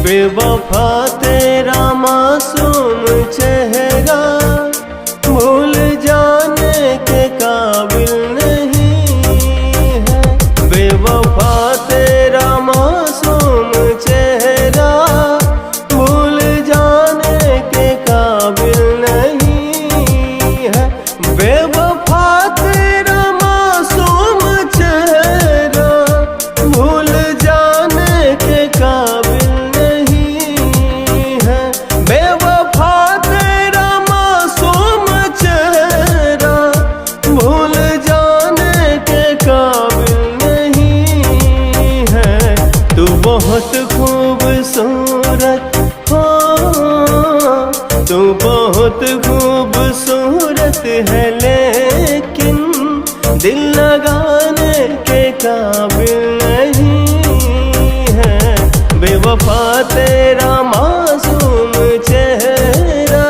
बेवफा तेरा मासूम चेहरा भूल जाने के काबिल नहीं है। बेवफा तेरा मासूम चेहरा भूल जाने के काबिल नहीं है। बेवफा तेरा मासूम चेहरा भूल जाने के काबिल बहुत खूबसूरत हो, तू बहुत खूबसूरत है, लेकिन दिल लगाने के काबिल नहीं है। बेवफा तेरा मासूम चेहरा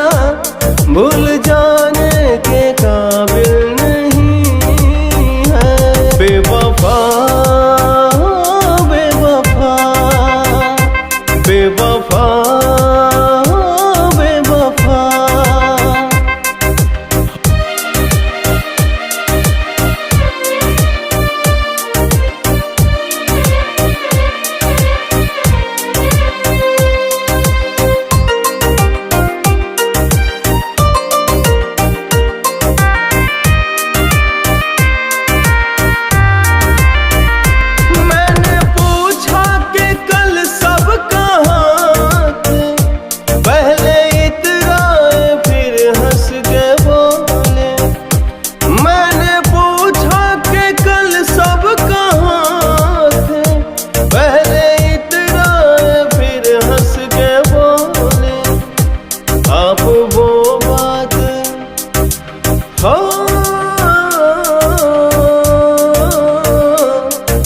भूल जाने के काबिल नहीं है। बेवफा बेवफा बेवफा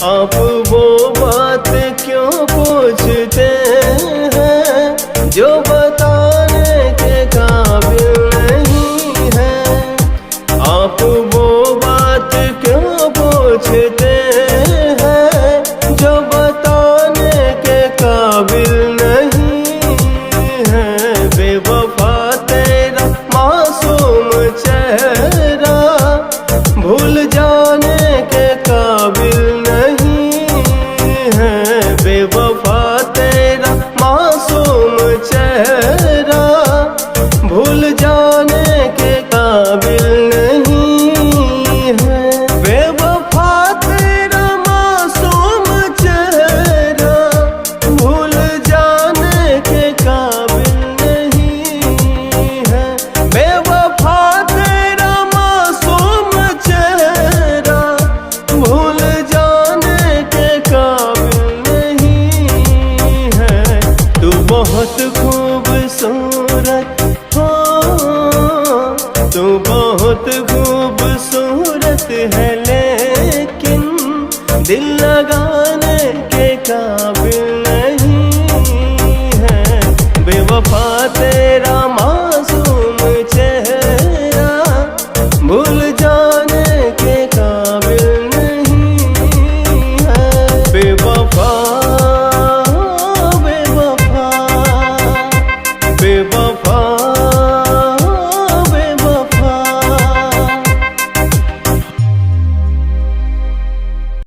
आप वो बात क्यों पूछते हैं जो बताने के काबिल नहीं है। आप वो बात क्यों पूछते हैं जो बताने के काबिल नहीं है। बेवफा तेरा मासूम चेहरा भूल जाने के काबिल बेवफा तेरा मासूम चेहरा भूल जाने के काबिल नहीं है। बेवफा तेरा मासूम चेहरा भूल जाने के काबिल नहीं है। बेवफा तेरा मासूम चेहरा भूल जाने के काबिल बहुत खूबसूरत हो, तू बहुत खूबसूरत है, लेकिन दिल लगाने के काबिल